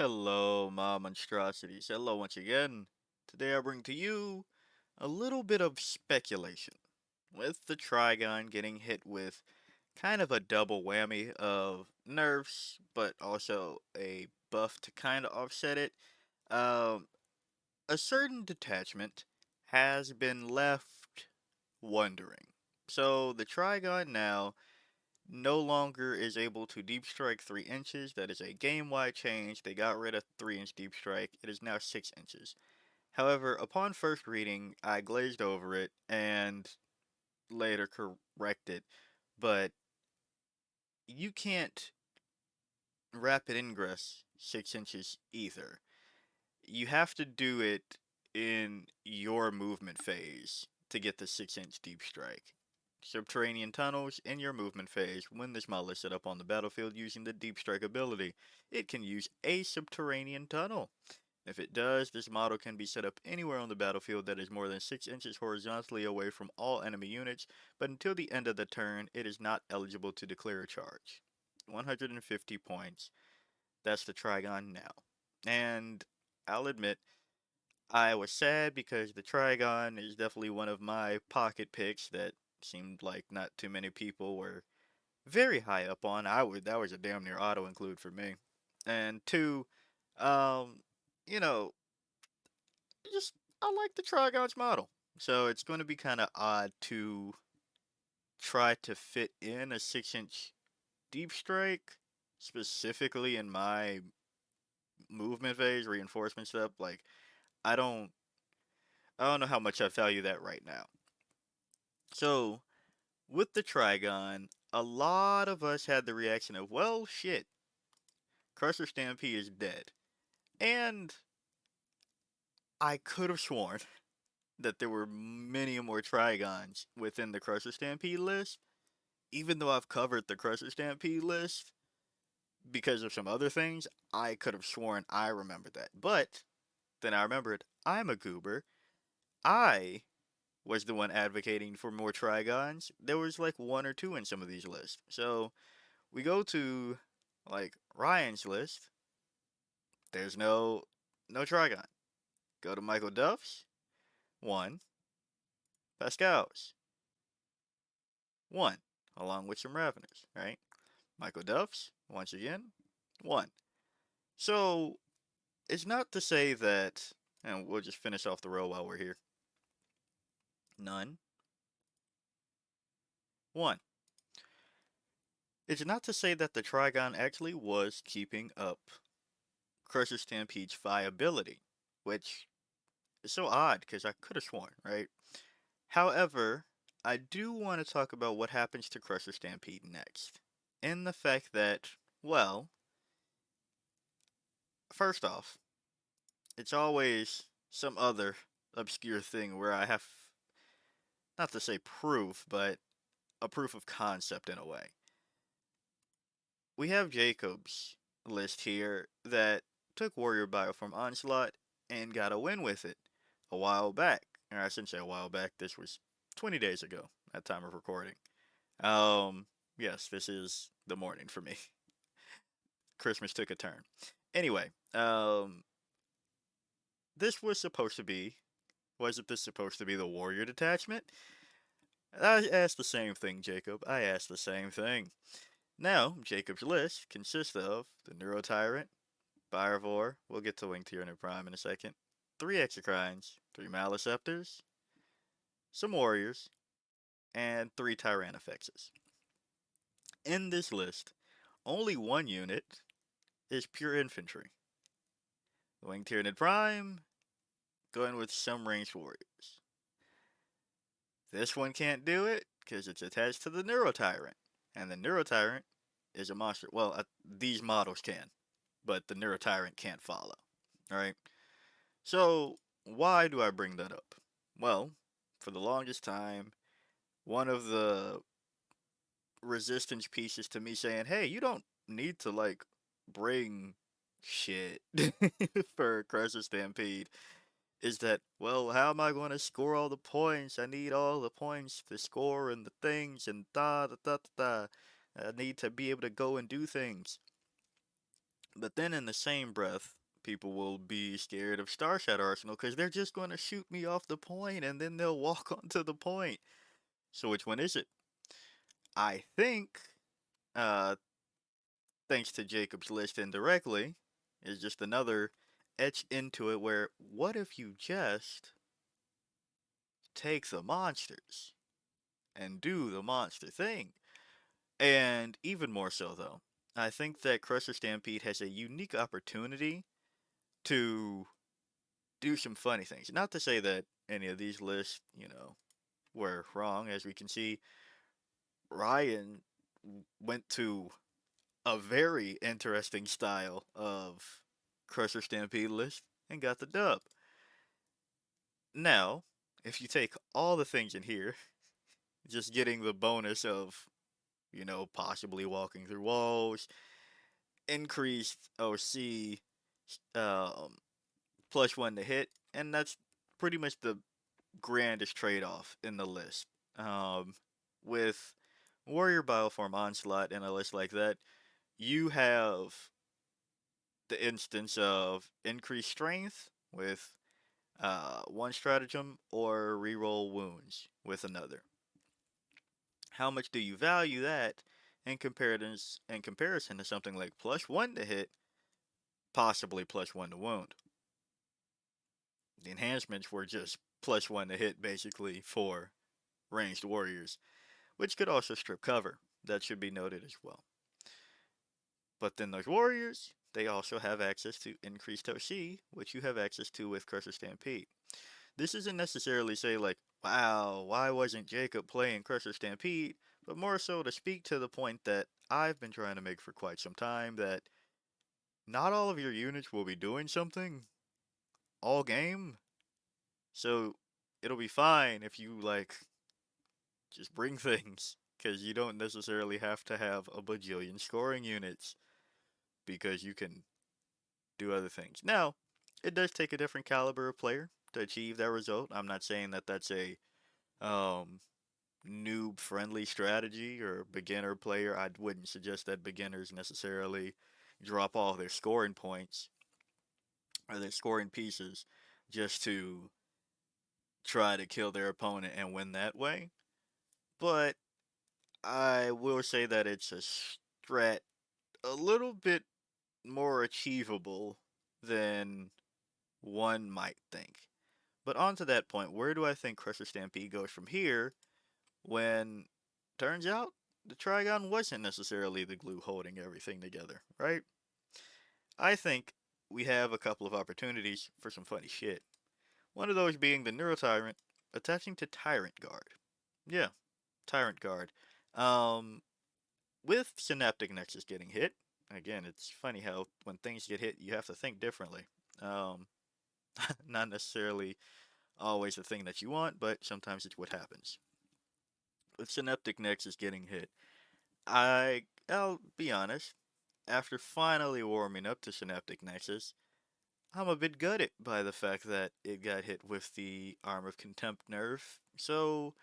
Hello, my monstrosities. Hello once again. Today I bring to you a little bit of speculation. With the Trigon getting hit with kind of a double whammy of nerfs, but also a buff to kind of offset it, um, a certain detachment has been left wondering. So the Trigon now no longer is able to deep strike 3 inches. That is a game-wide change. They got rid of 3-inch deep strike. It is now 6 inches. However, upon first reading, I glazed over it and later corrected. But you can't rapid ingress 6 inches either. You have to do it in your movement phase to get the 6-inch deep strike. Subterranean tunnels in your movement phase. When this model is set up on the battlefield using the deep strike ability, it can use a subterranean tunnel. If it does, this model can be set up anywhere on the battlefield that is more than 6 inches horizontally away from all enemy units, but until the end of the turn, it is not eligible to declare a charge. 150 points. That's the Trigon now. And I'll admit, I was sad because the Trigon is definitely one of my pocket picks that seemed like not too many people were very high up on. That was a damn near auto include for me. And two, um, you know, just I like the Trigon's model. So it's going to be kind of odd to try to fit in a 6-inch deep strike specifically in my movement phase reinforcement stuff. Like I don't I don't know how much I value that right now. So with the Trigon, a lot of us had the reaction of, well, shit, Crusher Stampede is dead. And I could have sworn that there were many more Trigons within the Crusher Stampede list, even though I've covered the Crusher Stampede list because of some other things. I could have sworn I remembered that. But then I remembered I'm a goober. I was the one advocating for more Trigons. There was like one or two in some of these lists. So we go to like Ryan's list. There's no Trigon. Go to Michael Duff's, one. Pascal's, one, along with some Raveners, right? Michael Duff's, once again, one. So it's not to say that, and we'll just finish off the row while we're here. None, one. It's not to say that the Trigon actually was keeping up Crusher Stampede's viability, which is so odd because I could have sworn, right? However, I do want to talk about what happens to Crusher Stampede next. In the fact that, well, first off, it's always some other obscure thing where I have, not to say proof, but a proof of concept in a way. We have Jacob's list here that took Warrior Bioform Onslaught and got a win with it a while back. Or I shouldn't say a while back, this was 20 days ago at time of recording. Um, yes, this is the morning for me. Christmas took a turn. Anyway, this was supposed to be, wasn't this supposed to be the Warrior Detachment? I asked the same thing, Jacob. I asked the same thing. Now, Jacob's list consists of the Neuro Tyrant, Byrevore, we'll get to Wing Tyranid Prime in a second, 3 Exocrines, 3 Maliceptors, some Warriors, and 3 Tyrannifexes. In this list, only one unit is pure infantry. The Wing Tyranid Prime, going with some ranged warriors. This one can't do it because it's attached to the Neuro Tyrant, and the Neuro Tyrant is a monster. Well, these models can, but the Neuro Tyrant can't follow. Alright? So, why do I bring that up? Well, for the longest time, one of the resistance pieces to me saying, hey, you don't need to, like, bring shit for Crusher Stampede is that, well, how am I going to score all the points? I need all the points to score and the things and da da da da da. I need to be able to go and do things. But then in the same breath, people will be scared of Starshot Arsenal because they're just going to shoot me off the point and then they'll walk onto the point. So which one is it? I think, uh, thanks to Jacob's list indirectly, is just another etch into it where what if you just take the monsters and do the monster thing? And even more so, though, I think that Crusher Stampede has a unique opportunity to do some funny things. Not to say that any of these lists, were wrong. As we can see, Ryan went to a very interesting style of Crusher Stampede list and got the dub. Now, if you take all the things in here, just getting the bonus of, possibly walking through walls, increased OC, um, +1 to hit, and that's pretty much the grandest trade-off in the list. Um, with Warrior Bioform Onslaught in a list like that, you have the instance of increased strength with one stratagem or reroll wounds with another. How much do you value that in comparison to something like +1 to hit, possibly +1 to wound? The enhancements were just +1 to hit basically for ranged warriors, which could also strip cover. That should be noted as well. But then those warriors, they also have access to increased OC, which you have access to with Crusher Stampede. This isn't necessarily say like, wow, why wasn't Jacob playing Crusher Stampede? But more so to speak to the point that I've been trying to make for quite some time that not all of your units will be doing something all game. So it'll be fine if you like just bring things. Because you don't necessarily have to have a bajillion scoring units. Because you can do other things. Now, it does take a different caliber of player to achieve that result. I'm not saying that that's a um, noob friendly strategy or beginner player. I wouldn't suggest that beginners necessarily drop all their scoring points or their scoring pieces just to try to kill their opponent and win that way. But I will say that it's a strat a little bit more achievable than one might think. But on to that point, where do I think Crusher Stampede goes from here when turns out the Trigon wasn't necessarily the glue holding everything together, right? I think we have a couple of opportunities for some funny shit. One of those being the Neurotyrant attaching to Tyrant Guard. Yeah, Tyrant Guard. Um, with Synaptic Nexus getting hit, again, it's funny how when things get hit, you have to think differently. Um, not necessarily always the thing that you want, but sometimes it's what happens. With Synaptic Nexus getting hit, I'll be honest, after finally warming up to Synaptic Nexus, I'm a bit gutted by the fact that it got hit with the Arm of Contempt nerf. So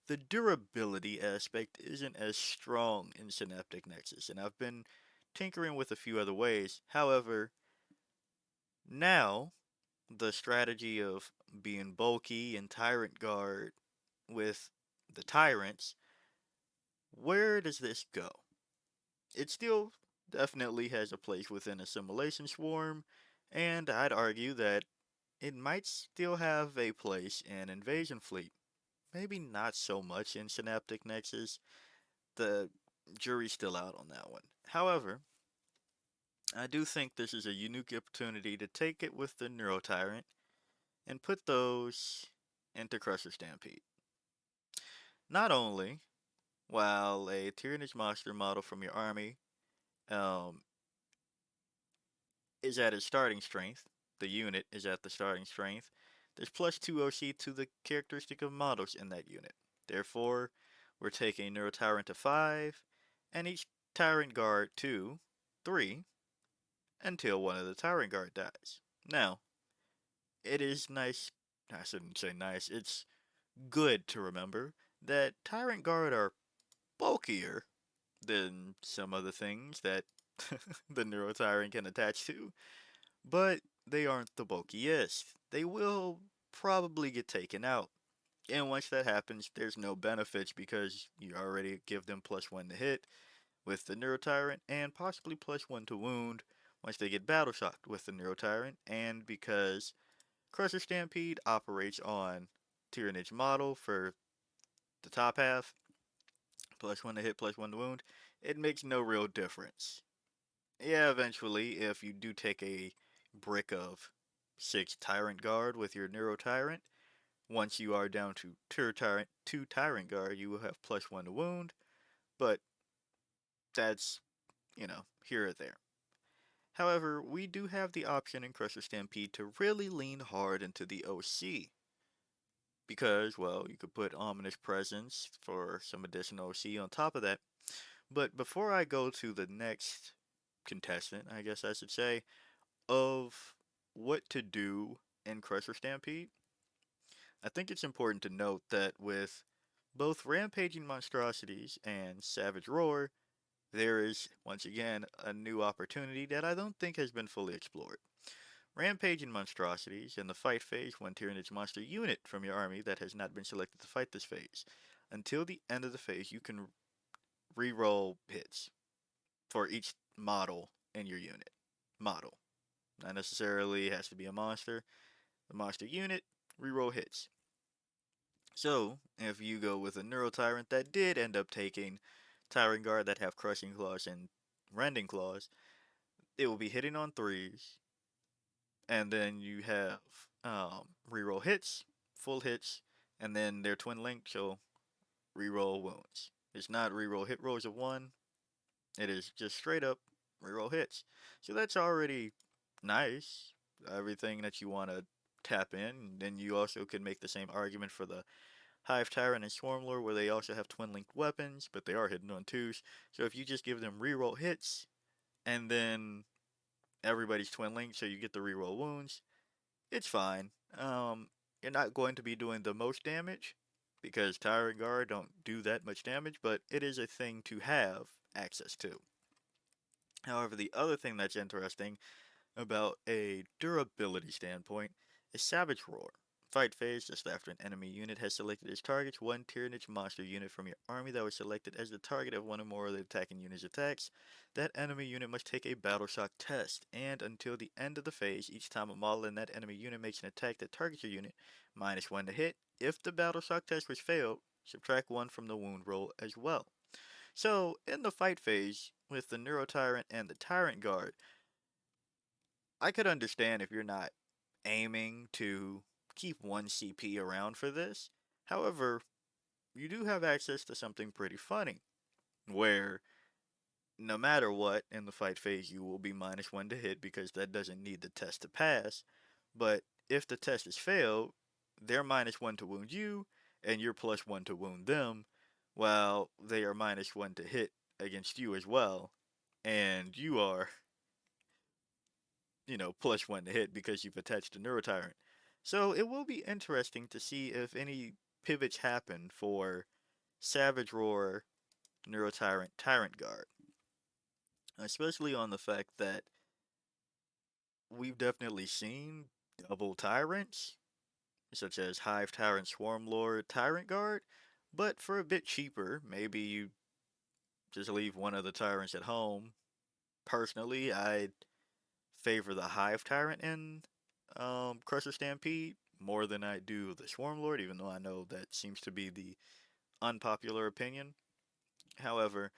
the durability aspect isn't as strong in Synaptic Nexus, and I've been tinkering with a few other ways. However, now the strategy of being bulky and Tyrant Guard with the Tyrants, where does this go? It still definitely has a place within Assimilation Swarm, and I'd argue that it might still have a place in Invasion Fleet. Maybe not so much in Synaptic Nexus. The jury's still out on that one. However, I do think this is a unique opportunity to take it with the Neurotyrant and put those into Crusher Stampede. Not only while a Tyranids monster model from your army um, is at its starting strength, the unit is at the starting strength, there's +2 OC to the characteristic of models in that unit. Therefore, we're taking Neurotyrant to 5, and each Tyrant Guard to 3 until one of the Tyrant Guard dies. Now, it is nice, I shouldn't say nice, it's good to remember that Tyrant Guard are bulkier than some other things that the Neurotyrant can attach to, but they aren't the bulkiest. They will probably get taken out. And once that happens, there's no benefits because you already give them +1 to hit with the Neurotyrant and possibly +1 to wound once they get battle shocked with the Neurotyrant, and because Crusher Stampede operates on Tyranids model for the top half, +1 to hit, +1 to wound, it makes no real difference. Yeah, eventually, if you do take a brick of 6 Tyrant Guard with your Neuro Tyrant, once you are down to 2 Tyrant Guard, you will have +1 to wound, but that's, here or there. However, we do have the option in Crusher Stampede to really lean hard into the OC. Because, well, you could put Ominous Presence for some additional OC on top of that. But before I go to the next contestant, I guess I should say, of what to do in Crusher Stampede, I think it's important to note that with both Rampaging Monstrosities and Savage Roar, there is, once again, a new opportunity that I don't think has been fully explored. Rampaging Monstrosities in the fight phase when Tyranids monster unit from your army that has not been selected to fight this phase. Until the end of the phase, you can re-roll hits for each model in your unit. Model. Not necessarily has to be a monster. The monster unit, re-roll hits. So, if you go with a Neurotyrant that did end up taking Tyrant Guard that have Crushing Claws and Rending Claws, it will be hitting on 3s, and then you have reroll hits, full hits, and then they're twin linked, so reroll wounds. It's not reroll hit rolls of 1, it is just straight up reroll hits. So that's already nice, everything that you want to tap in. Then you also could make the same argument for the Hive Tyrant and Swarmlord, where they also have twin linked weapons, but they are hidden on 2s. So if you just give them reroll hits, and then everybody's twin linked, so you get the reroll wounds, it's fine. You're not going to be doing the most damage because Tyrant Guard don't do that much damage, but it is a thing to have access to. However, the other thing that's interesting about a durability standpoint is Savage Roar. Fight phase, just after an enemy unit has selected its targets, one Tyranid monster unit from your army that was selected as the target of one or more of the attacking unit's attacks, that enemy unit must take a Battle Shock test, and until the end of the phase, each time a model in that enemy unit makes an attack that targets your unit, -1 to hit. If the Battle Shock test was failed, subtract 1 from the wound roll as well. So, in the fight phase, with the Neurotyrant and the Tyrant Guard, I could understand if you're not aiming to keep 1 CP around for this. However, you do have access to something pretty funny, where no matter what in the fight phase you will be -1 to hit because that doesn't need the test to pass, but if the test is failed, they're -1 to wound you, and you're +1 to wound them, while they are -1 to hit against you as well, and you are, +1 to hit because you've attached a Neurotyrant. So it will be interesting to see if any pivots happen for Savage Roar, Neurotyrant, Tyrant Guard. Especially on the fact that we've definitely seen double Tyrants, such as Hive Tyrant, Swarmlord, Tyrant Guard, but for a bit cheaper, maybe you just leave one of the Tyrants at home. Personally, I'd favor the Hive Tyrant in Crusher Stampede more than I do the Swarmlord, even though I know that seems to be the unpopular opinion. However,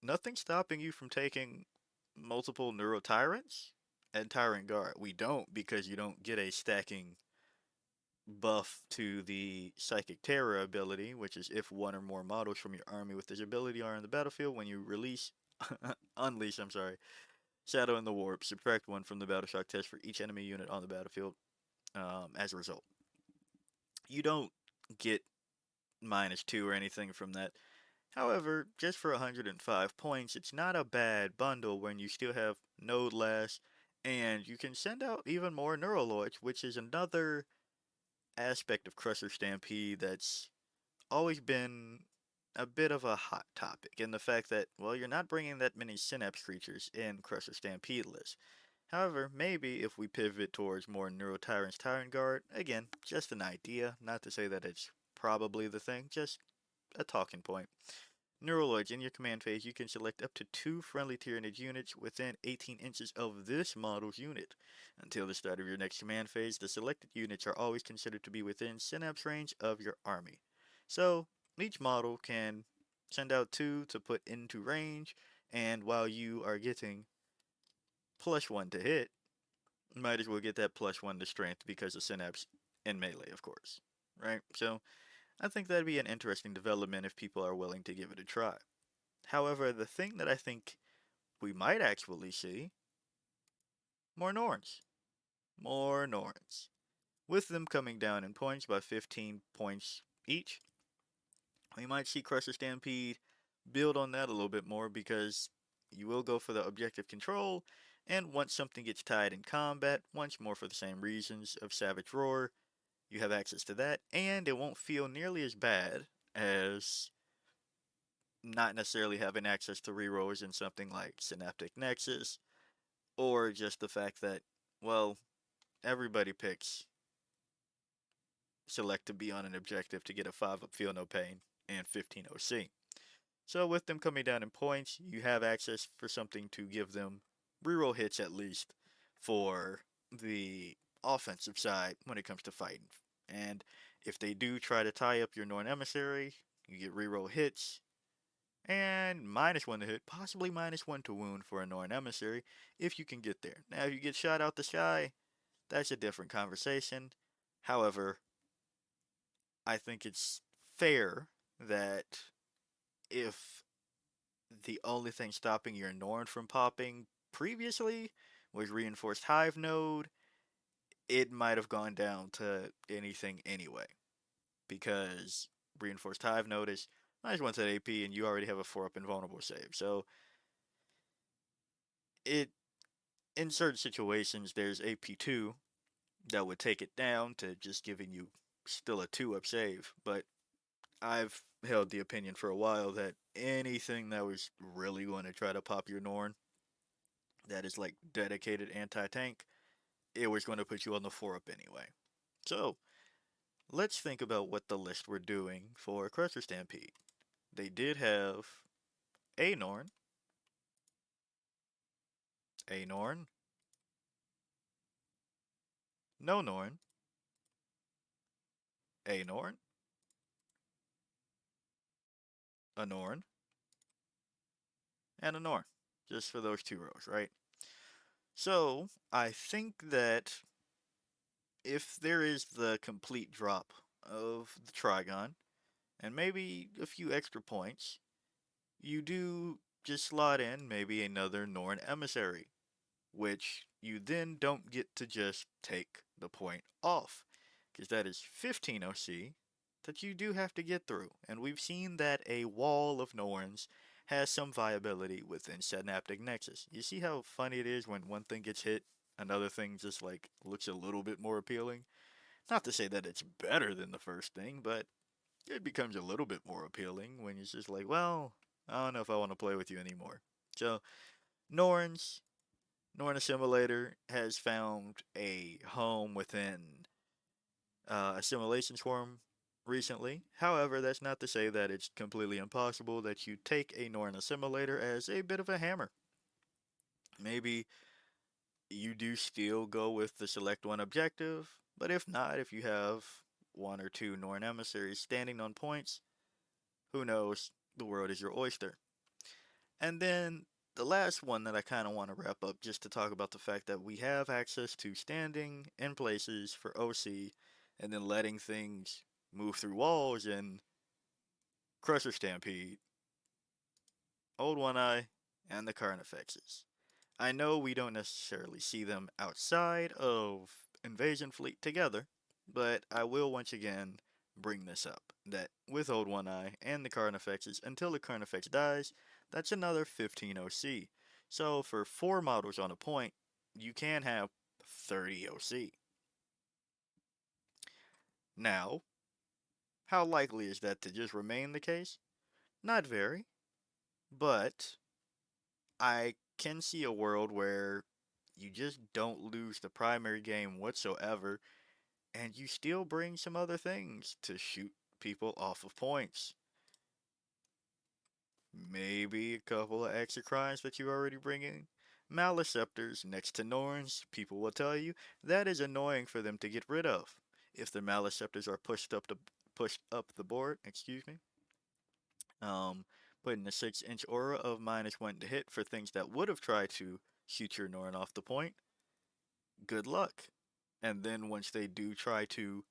nothing's stopping you from taking multiple Neuro Tyrants and Tyrant Guard. We don't, because you don't get a stacking buff to the Psychic Terror ability, which is if one or more models from your army with this ability are in the battlefield, when you unleash, Shadow in the Warp, subtract 1 from the Battle Shock test for each enemy unit on the battlefield as a result. You don't get -2 or anything from that. However, just for 105 points, it's not a bad bundle when you still have Node less, and you can send out even more Neuroloids, which is another aspect of Crusher Stampede that's always been a bit of a hot topic in the fact that, well, you're not bringing that many Synapse creatures in Crusher Stampede list. However, maybe if we pivot towards more Neurotyrant's Tyrant Guard, again, just an idea, not to say that it's probably the thing, just a talking point. Neuraloids, in your command phase, you can select up to 2 friendly Tyranid units within 18 inches of this model's unit. Until the start of your next command phase, the selected units are always considered to be within synapse range of your army. So, each model can send out 2 to put into range, and while you are getting +1 to hit, might as well get that +1 to strength because of synapse and melee, of course. Right? So, I think that'd be an interesting development if people are willing to give it a try. However, the thing that I think we might actually see, more Norns. More Norns. With them coming down in points by 15 points each, we might see Crusher Stampede build on that a little bit more because you will go for the objective control, and once something gets tied in combat, once more for the same reasons of Savage Roar, you have access to that, and it won't feel nearly as bad as not necessarily having access to rerolls in something like Synaptic Nexus, or just the fact that, well, everybody picks select to be on an objective to get a 5 up feel no pain and 15 OC. So with them coming down in points, you have access for something to give them reroll hits at least for the offensive side when it comes to fighting. And if they do try to tie up your Norn Emissary, you get reroll hits and -1 to hit, possibly -1 to wound for a Norn Emissary if you can get there. Now, if you get shot out the sky, that's a different conversation. However, I think it's fair that if the only thing stopping your Norn from popping previously was reinforced Hive node, it might have gone down to anything anyway. Because reinforced Hive node is -1 to AP and you already have a 4 up invulnerable save. So it in certain situations there's AP2 that would take it down to just giving you still a 2 up save. But I've held the opinion for a while that anything that was really going to try to pop your Norn, that is like dedicated anti-tank, it was going to put you on the 4 up anyway. So, let's think about what the list we're doing for Crusher Stampede. They did have a Norn, a Norn, no Norn, a Norn, a Norn, and a Norn. Just for those 2 rows, right? So, I think that if there is the complete drop of the Trigon, and maybe a few extra points, you do just slot in maybe another Norn Emissary, which you then don't get to just take the point off, because that is 15 OC that you do have to get through, and we've seen that a wall of Norns has some viability within Synaptic Nexus. You see how funny it is when one thing gets hit, another thing just like looks a little bit more appealing? Not to say that it's better than the first thing, but it becomes a little bit more appealing when it's just like, well, I don't know if I want to play with you anymore. So, Norns, Norn Assimilator has found a home within Assimilation Swarm recently. However, that's not to say that it's completely impossible that you take a Norn Assimilator as a bit of a hammer. Maybe you do still go with the select one objective, but if not, if you have 1 or 2 Norn Emissaries standing on points, who knows? The world is your oyster. And then the last one that I kind of want to wrap up just to talk about the fact that we have access to standing in places for OC and then letting things move through walls in Crusher Stampede, Old One Eye, and the Carnifexes. I know we don't necessarily see them outside of Invasion Fleet together, but I will once again bring this up that with Old One Eye and the Carnifexes, until the Carnifex dies, that's another 15 OC. So for 4 models on a point, you can have 30 OC. Now, how likely is that to just remain the case? Not very, but I can see a world where you just don't lose the primary game whatsoever, and you still bring some other things to shoot people off of points. Maybe a couple of extra crimes that you already bring in. Maliceptors next to Norns, people will tell you that is annoying for them to get rid of. If the Maliceptors are pushed up the board, excuse me, um, putting a 6-inch aura of -1 to hit for things that would have tried to shoot your Norn off the point, good luck. And then once they do try to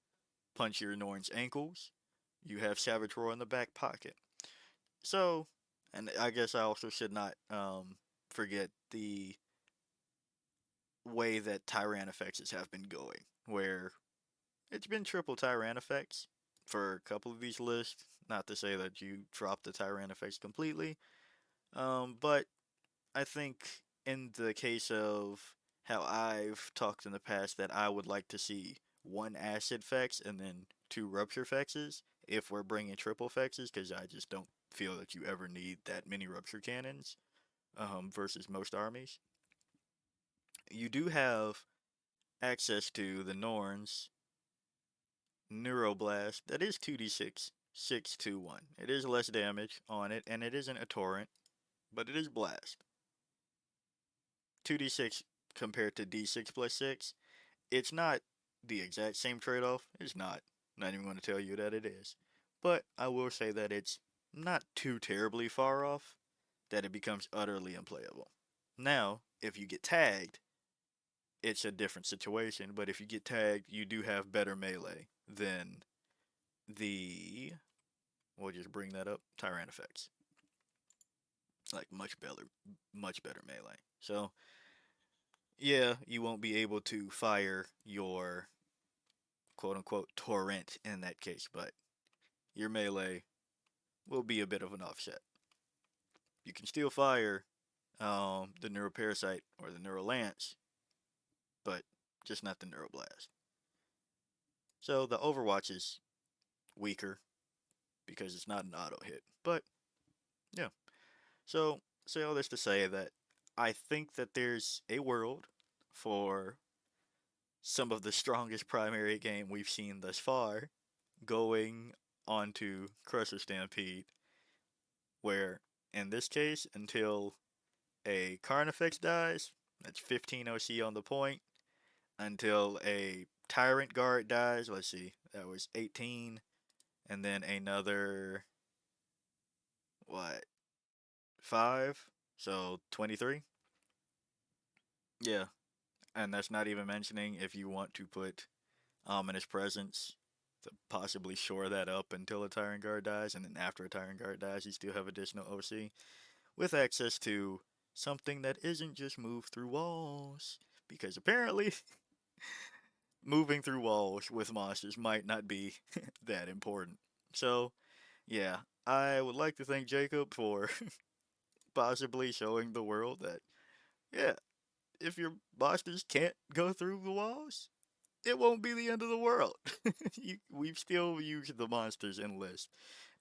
punch your Norn's ankles, you have Savage Roar in the back pocket. So, and I guess I also should not forget the way that Tyrannifexes have been going, where it's been triple Tyrannifex for a couple of these lists. Not to say that you drop the Tyrannifex completely, but I think in the case of how I've talked in the past that I would like to see one acid fex and then two rupture fexes if we're bringing triple fexes, because I just don't feel that you ever need that many rupture cannons versus most armies. You do have access to the Norns Neuroblast that is 2d6 621. It is less damage on it, and it isn't a torrent, but it is blast. 2d6 compared to d6 plus 6. It's not the exact same trade off. It's not. Not even going to tell you that it is. But I will say that it's not too terribly far off that it becomes utterly unplayable. Now, if you get tagged, it's a different situation. But if you get tagged, you do have better melee than the. We'll just bring that up. Tyrannifex. Like much better melee. So yeah, you won't be able to fire your quote unquote torrent in that case, but your melee will be a bit of an offset. You can still fire the Neuroparasite or the Neurolance, but just not the Neuroblast. So the Overwatch is weaker because it's not an auto hit. But yeah, so say all this to say that I think that there's a world for some of the strongest primary game we've seen thus far going onto Crusher Stampede, where in this case, until a Carnifex dies, that's 15 OC on the point. Until a Tyrant Guard dies, let's see, that was 18. And then another, what, 5? So 23? Yeah. And that's not even mentioning if you want to put Ominous Presence to possibly shore that up until a Tyrant Guard dies, and then after a Tyrant Guard dies, you still have additional OC with access to something that isn't just move through walls. Because apparently, moving through walls with monsters might not be that important. So, yeah, I would like to thank Jacob for possibly showing the world that, yeah, if your monsters can't go through the walls, it won't be the end of the world. We've still used the monsters in list.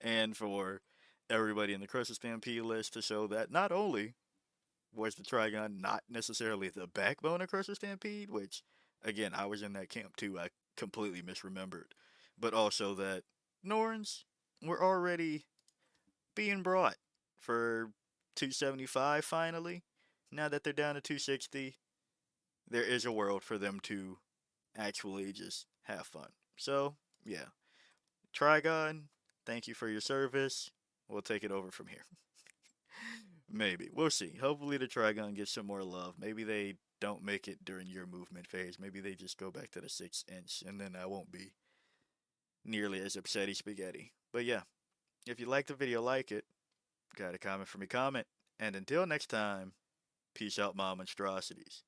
And for everybody in the Crush Stampede list to show that not only was the Trigon not necessarily the backbone of Crush Stampede, which, again, I was in that camp too, I completely misremembered, but also that Norns were already being brought for 275 finally. Now that they're down to 260, there is a world for them to actually just have fun. So, yeah. Trigon, thank you for your service. We'll take it over from here. Maybe. We'll see. Hopefully the Trigon gets some more love. Maybe they don't make it during your movement phase. Maybe they just go back to the 6-inch, and then I won't be nearly as upsetty spaghetti. But yeah, if you like the video, like it. Got a comment for me, comment. And until next time, peace out, my monstrosities.